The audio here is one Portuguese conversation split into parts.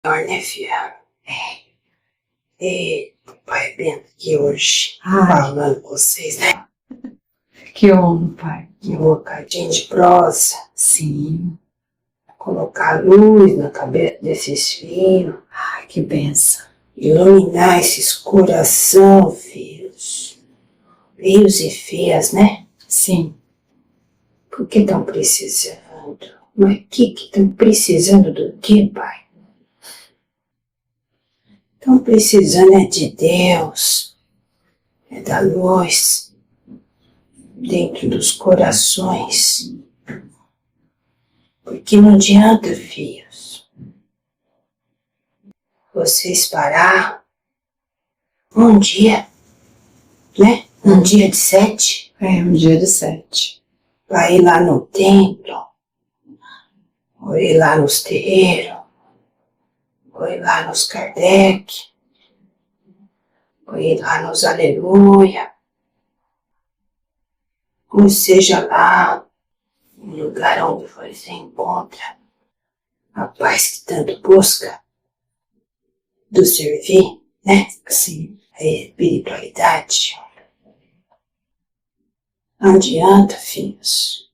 melhor, né, filha? E o pai Bento aqui hoje, Ai. falando com vocês, né? Que honra, pai. Um bocadinho de prosa, Sim. colocar luz na cabeça desses filhos, Ai, que benção. iluminar esses coração, filhos. Filhos e filhas, né? Sim. Por que estão precisando? Mas que estão precisando do quê, pai? Estão precisando é de Deus, é da luz dentro dos corações. Porque não adianta, filhos, vocês parar um dia, né? Um dia de 7, Um dia de 7. para ir lá no templo, ou ir lá nos terreiros, ou ir lá nos Kardec, ou ir lá nos Aleluia, ou seja lá, um lugar onde você encontra a paz que tanto busca do servir, né? Sim. A espiritualidade. Não adianta, filhos,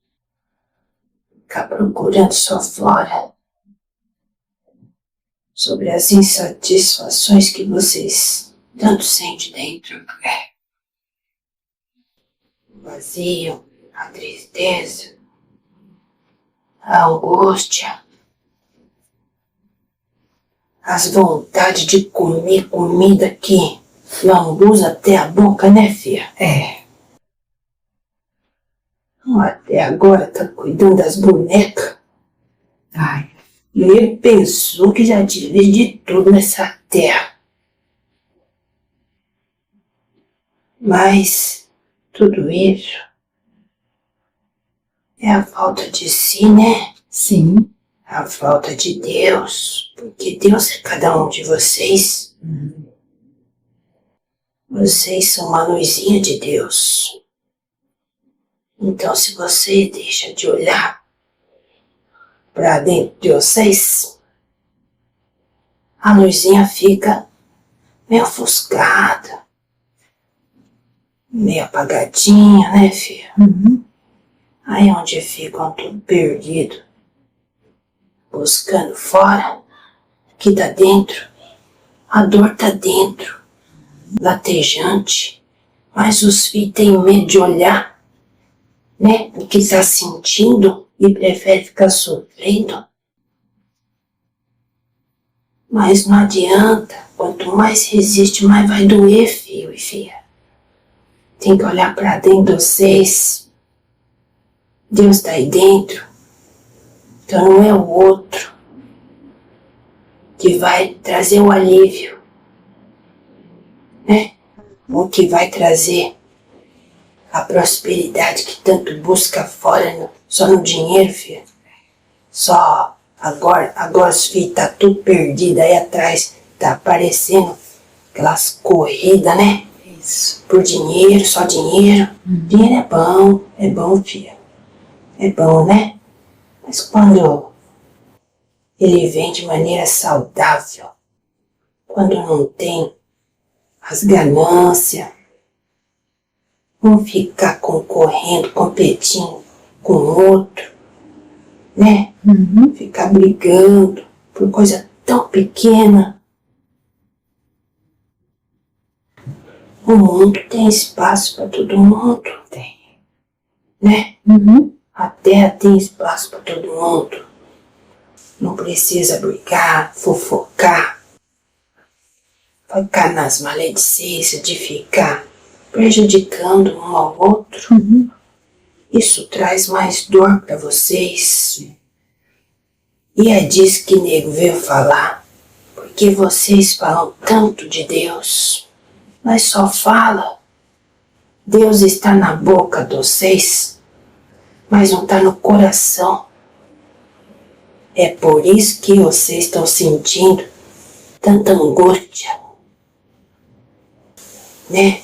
ficar procurando só fora sobre as insatisfações que vocês tanto sentem dentro. O vazio, a tristeza, a angústia, as vontades de comer comida que lambuza até a boca, né, filha? Até agora tá cuidando das bonecas. Ai. Nem pensou que já tive de tudo nessa terra. Mas tudo isso é a falta de si, né? Sim. A falta de Deus. Porque Deus é cada um de vocês. Vocês são uma luzinha de Deus. Então, se você deixa de olhar para dentro de vocês, a luzinha fica meio ofuscada, meio apagadinha, né, filha? Aí onde ficam tudo perdido, buscando fora, que tá dentro, a dor tá dentro, latejante, mas os filhos têm medo de olhar, né, o que tá sentindo e prefere ficar sofrendo. Mas não adianta, quanto mais resiste, mais vai doer, filho e filha. Tem que olhar pra dentro de vocês. Deus tá aí dentro. Então não é o outro que vai trazer o alívio, né? O que vai trazer a prosperidade que tanto busca fora, só no dinheiro, filha. Só agora os filhos tá tudo perdido aí atrás, tá aparecendo aquelas corridas, né? Isso. Por dinheiro, só dinheiro. Dinheiro é bom, filha. É bom, né? Mas quando ele vem de maneira saudável, quando não tem as ganâncias, não ficar concorrendo, competindo com o outro, né? Ficar brigando por coisa tão pequena. O mundo tem espaço para todo mundo. Tem. Né? A terra tem espaço para todo mundo. Não precisa brigar, fofocar, ficar nas maledicências de ficar prejudicando um ao outro. Isso traz mais dor para vocês. E é disso que nego veio falar. Porque vocês falam tanto de Deus, mas só fala. Deus está na boca de vocês, mas não está no coração. É por isso que vocês estão sentindo tanta angústia, né?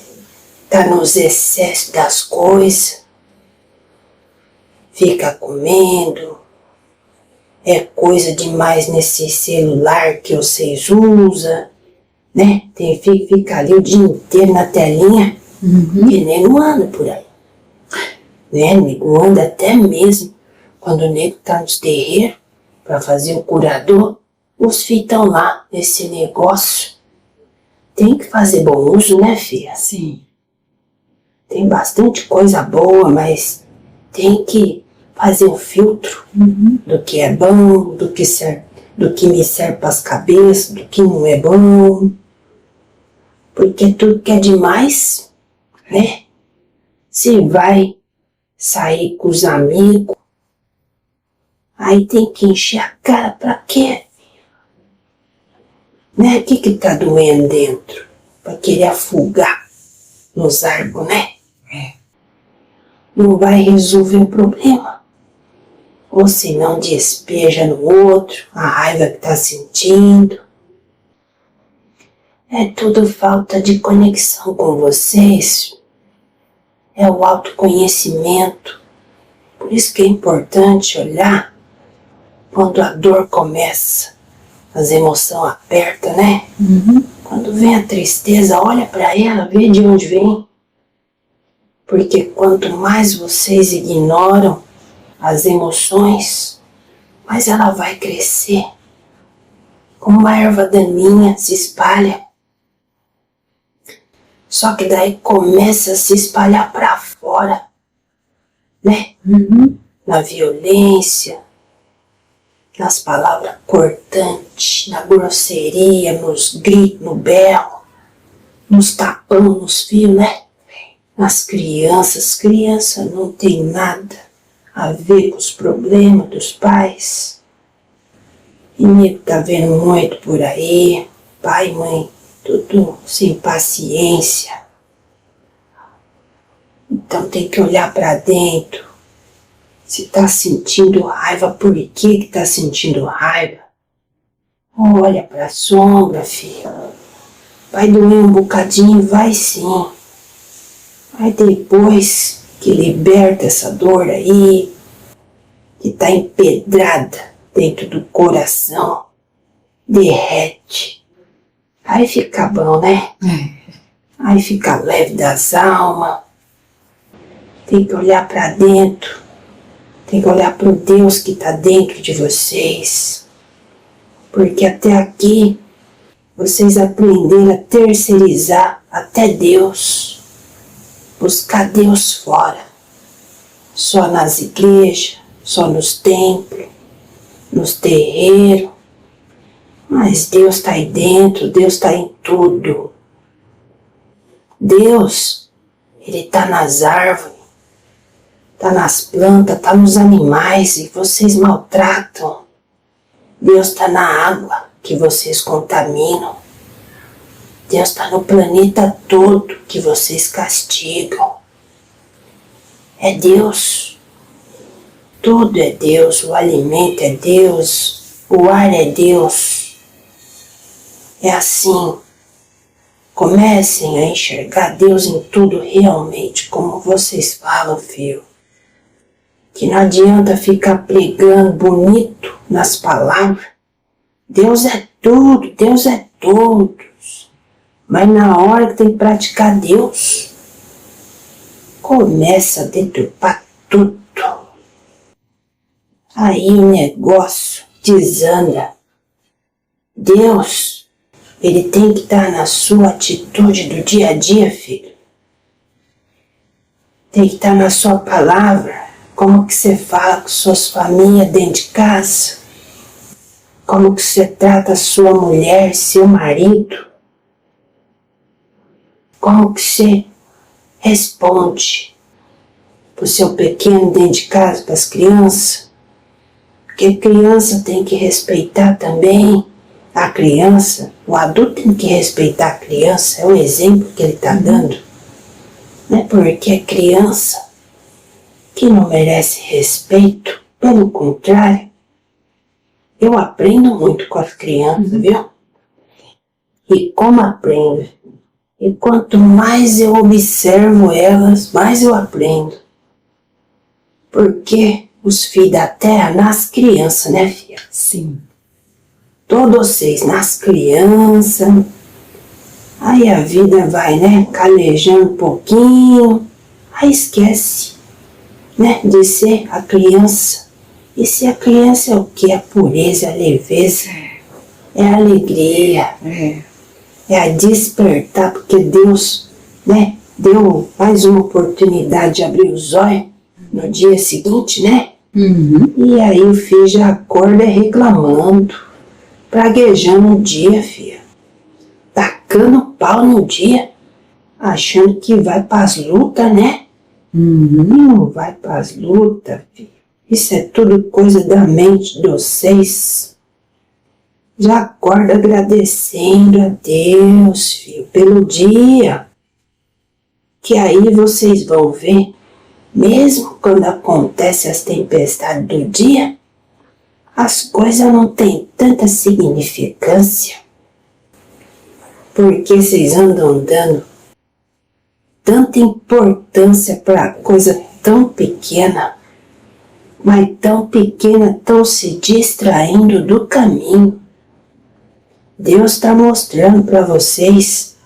Tá nos excessos das coisas, fica comendo, é coisa demais nesse celular que vocês usam, né? Fica ali o dia inteiro na telinha, e nego anda por aí. Né? Nego anda até mesmo quando o nego tá nos terreiros para fazer o curador, os filhos estão lá nesse negócio. Tem que fazer bom uso, né, filha? Sim. Tem bastante coisa boa, mas tem que fazer um filtro do que é bom, do que me serve para as cabeças, do que não é bom. Porque tudo que é demais, né? Se vai sair com os amigos, aí tem que encher a cara pra quê? Né? O que tá doendo dentro? Pra querer afogar nos árvores, né? Não vai resolver o problema. Ou se não despeja no outro a raiva que tá sentindo. É tudo falta de conexão com vocês. É o autoconhecimento. Por isso que é importante olhar quando a dor começa, as emoções apertam, né? Quando vem a tristeza, olha para ela, vê de onde vem. Porque quanto mais vocês ignoram as emoções, mais ela vai crescer. Como uma erva daninha se espalha. Só que daí começa a se espalhar para fora, né? Na violência, nas palavras cortantes, na grosseria, nos gritos, no berro, nos tapão, nos fios, né? Nas crianças. Criança não tem nada a ver com os problemas dos pais. E nego tá vendo muito por aí, pai e mãe, tudo sem paciência. Então tem que olhar para dentro. Se tá sentindo raiva, por que tá sentindo raiva? Olha pra sombra, filho. Vai doer um bocadinho, vai sim. Mas depois que liberta essa dor aí, que tá empedrada dentro do coração, derrete. Aí fica bom, né? Aí fica leve das almas. Tem que olhar pra dentro. Tem que olhar pro Deus que tá dentro de vocês. Porque até aqui vocês aprenderam a terceirizar até Deus. Buscar Deus fora. Só nas igrejas, só nos templos, nos terreiros. Mas Deus está aí dentro, Deus está em tudo. Deus, Ele está nas árvores, está nas plantas, está nos animais que vocês maltratam. Deus está na água que vocês contaminam. Deus está no planeta todo que vocês castigam. É Deus. Tudo é Deus, o alimento é Deus, o ar é Deus. É assim. Comecem a enxergar Deus em tudo realmente, como vocês falam, filho. Que não adianta ficar pregando bonito nas palavras. Deus é tudo, Deus é todos. Mas na hora que tem que praticar Deus, começa a deturpar tudo. Aí o negócio desanda. Deus, Ele tem que estar na sua atitude do dia a dia, filho. Tem que estar na sua palavra. Como que você fala com suas famílias dentro de casa. Como que você trata a sua mulher, seu marido. Como que você responde pro seu pequeno dentro de casa, para as crianças. Porque criança tem que respeitar também a criança. O adulto tem que respeitar a criança, é o exemplo que ele está dando. Não é porque é criança que não merece respeito, pelo contrário. Eu aprendo muito com as crianças, viu? E como aprendo? E quanto mais eu observo elas, mais eu aprendo. Porque os filhos da terra nas crianças, né, filha? Sim. Todos vocês nas crianças. Aí a vida vai, né, calejando um pouquinho. Aí esquece, né, de ser a criança. E se a criança é o quê? A pureza, a leveza, é a alegria, é a despertar, porque Deus, né, deu mais uma oportunidade de abrir os olhos no dia seguinte, né? E aí o filho já acorda reclamando, praguejando o dia, filha. Tacando pau no dia, achando que vai pras lutas, né? E não vai pras lutas, filha. Isso é tudo coisa da mente de vocês. Já acorda agradecendo a Deus, filho, pelo dia. Que aí vocês vão ver, mesmo quando acontecem as tempestades do dia, as coisas não têm tanta significância. Porque vocês andam dando tanta importância para coisa tão pequena, mas tão pequena, estão se distraindo do caminho. Deus está mostrando para vocês,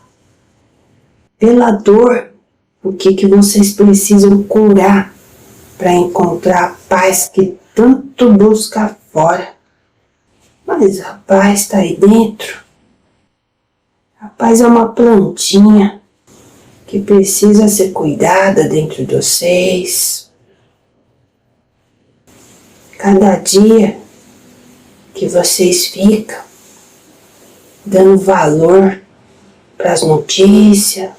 pela dor, o que vocês precisam curar para encontrar a paz que tanto busca fora. Mas a paz está aí dentro. A paz é uma plantinha que precisa ser cuidada dentro de vocês. Cada dia que vocês ficam dando valor para as notícias,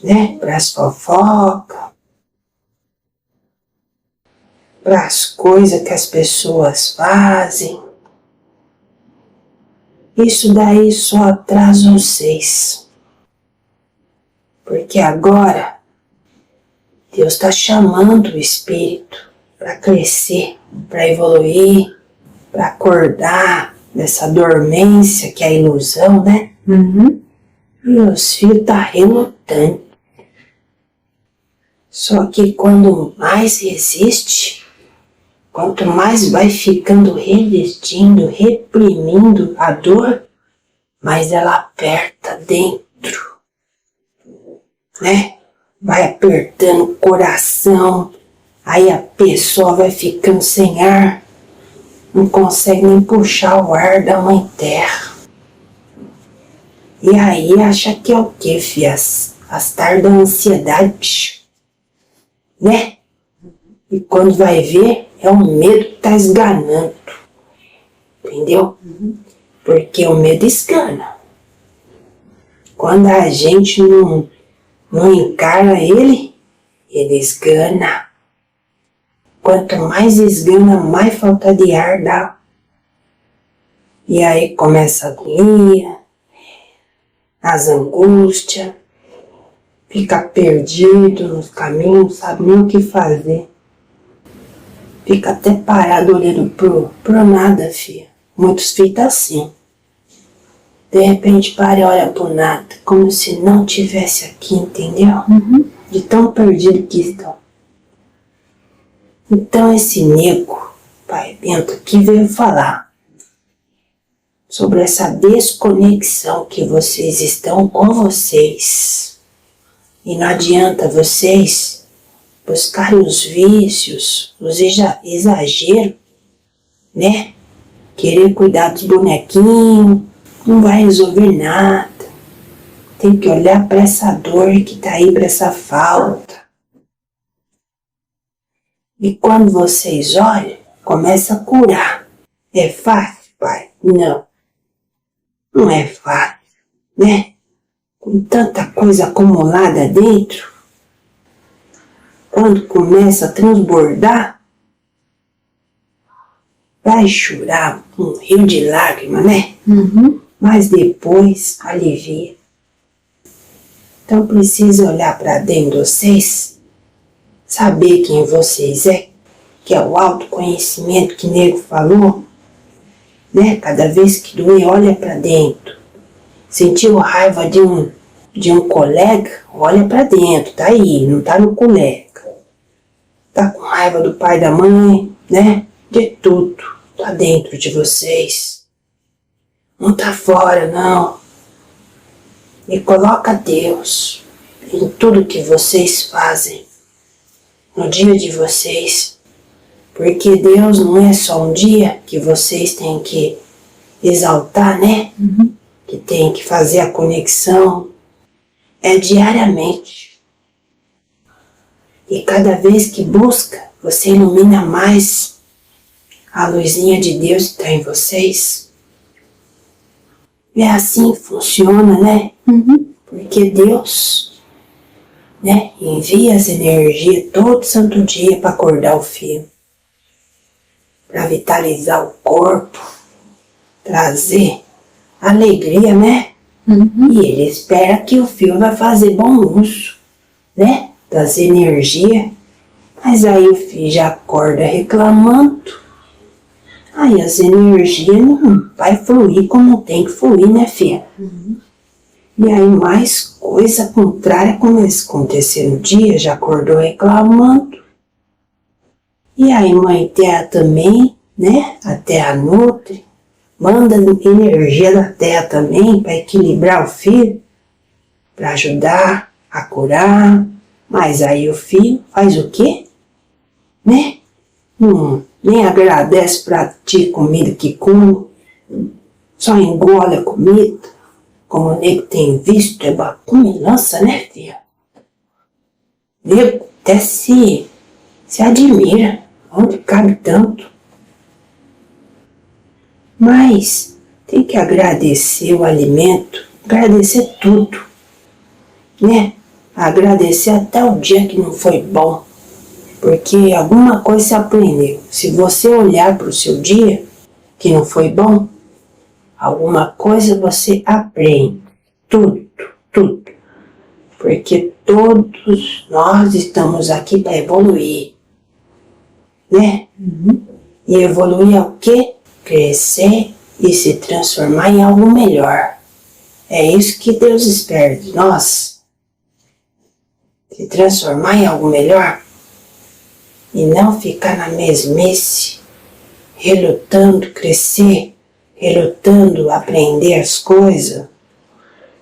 né, para as fofocas, para as coisas que as pessoas fazem, isso daí só atrasa vocês. Porque agora Deus está chamando o espírito para crescer, para evoluir, para acordar dessa dormência que é a ilusão, né? E os filhos estão relutando. Só que quando mais resiste, quanto mais vai ficando resistindo, reprimindo a dor, mais ela aperta dentro, né? Vai apertando o coração, aí a pessoa vai ficando sem ar, não consegue nem puxar o ar da mãe terra. E aí acha que é o quê, filha? As tardas da ansiedade, né? E quando vai ver, é o medo que tá esganando. Entendeu? Porque o medo esgana. Quando a gente não encara ele, ele esgana. Quanto mais esgana, mais falta de ar dá. E aí começa a agonia, as angústias, fica perdido nos caminhos, não sabe nem o que fazer. Fica até parado olhando pro nada, filha. Muitos ficam assim. De repente para e olha pro nada, como se não tivesse aqui, entendeu? De tão perdido que estão. Então esse nego, Pai Bento, aqui veio falar sobre essa desconexão que vocês estão com vocês. E não adianta vocês buscarem os vícios, os exageros, né? Querer cuidar dos bonequinhos, não vai resolver nada. Tem que olhar para essa dor que está aí, para essa falta. E quando vocês olham, começa a curar. É fácil, pai? Não. Não é fácil, né? Com tanta coisa acumulada dentro, quando começa a transbordar, vai chorar um rio de lágrimas, né? Mas depois alivia. Então precisa olhar para dentro de vocês, saber quem vocês é, que é o autoconhecimento que o nego falou, né? Cada vez que doer, olha para dentro. Sentiu raiva de um colega, olha para dentro, tá aí, não tá no colega. tá com raiva do pai e da mãe, né? De tudo. Tá dentro de vocês. Não tá fora, não. E coloca Deus em tudo que vocês fazem. No dia de vocês. Porque Deus não é só um dia que vocês têm que exaltar, né? Que tem que fazer a conexão. É diariamente. E cada vez que busca, você ilumina mais a luzinha de Deus que está em vocês. E é assim que funciona, né? Porque Deus, né, envia as energias todo santo dia para acordar o filho. Para vitalizar o corpo. Trazer alegria, né? E ele espera que o filho vai fazer bom uso, né? Das energias. Mas aí o filho já acorda reclamando. Aí as energias não vai fluir como tem que fluir, né, filha? E aí mais coisa contrária começa a acontecer no dia, já acordou reclamando. E aí mãe terra também, né? A terra nutre. Manda energia da terra também para equilibrar o filho, para ajudar a curar. Mas aí o filho faz o quê? Né? Nem agradece para ti comida que come, só engole a comida, como o nego tem visto, é bacumilança, né, filha? Nego até se admira, onde cabe tanto. Mas tem que agradecer o alimento, agradecer tudo, né? Agradecer até o dia que não foi bom. Porque alguma coisa você aprendeu. Se você olhar para o seu dia que não foi bom, alguma coisa você aprende. Tudo, tudo. Porque todos nós estamos aqui para evoluir. Né? E evoluir é o quê? Crescer e se transformar em algo melhor. É isso que Deus espera de nós. Se transformar em algo melhor. E não ficar na mesmice, relutando crescer, relutando aprender as coisas.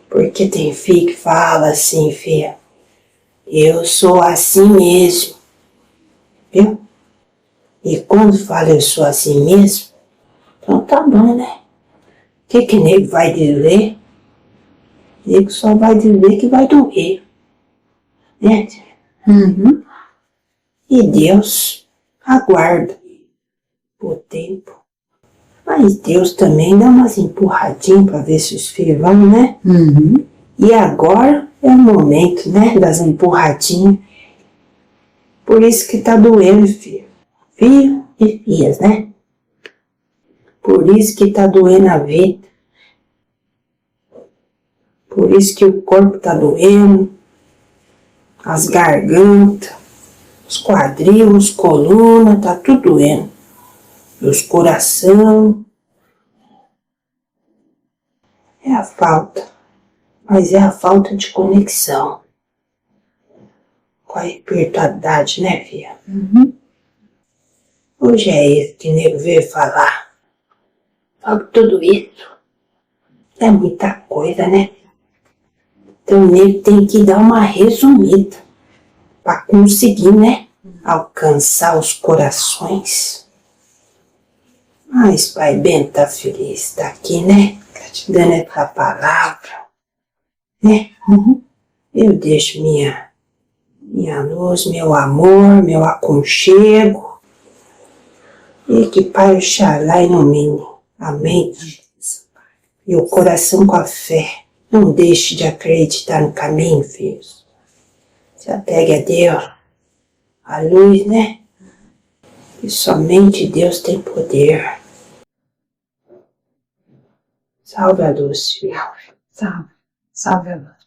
Porque tem filho que fala assim, filha, eu sou assim mesmo, viu? E quando fala eu sou assim mesmo, então tá bom, né? O que nego vai dizer? Nego só vai dizer que vai doer, né? E Deus aguarda o tempo. Mas Deus também dá umas empurradinhas para ver se os filhos vão, né? E agora é o momento, né? Das empurradinhas. Por isso que tá doendo, filho. Filho e filhas, né? Por isso que tá doendo a vida. Por isso que o corpo tá doendo. As gargantas. Os quadris, os colunas, tá tudo doendo. E os coração. É a falta. Mas é a falta de conexão. Com a espiritualidade, né, filha? Hoje é isso que o nego veio falar. Sobre tudo isso. É muita coisa, né? Então o nego tem que dar uma resumida. Para conseguir, né? Alcançar os corações. Mas Pai Bento tá feliz, tá aqui, né? Dando essa palavra, né? Eu deixo minha luz, meu amor, meu aconchego. E que Pai Oxalá ilumine a mente e o coração com a fé. Não deixe de acreditar no caminho, filhos. Se apegue a Deus, a luz, né? E somente Deus tem poder. Salve a luz, filho. Salve a luz.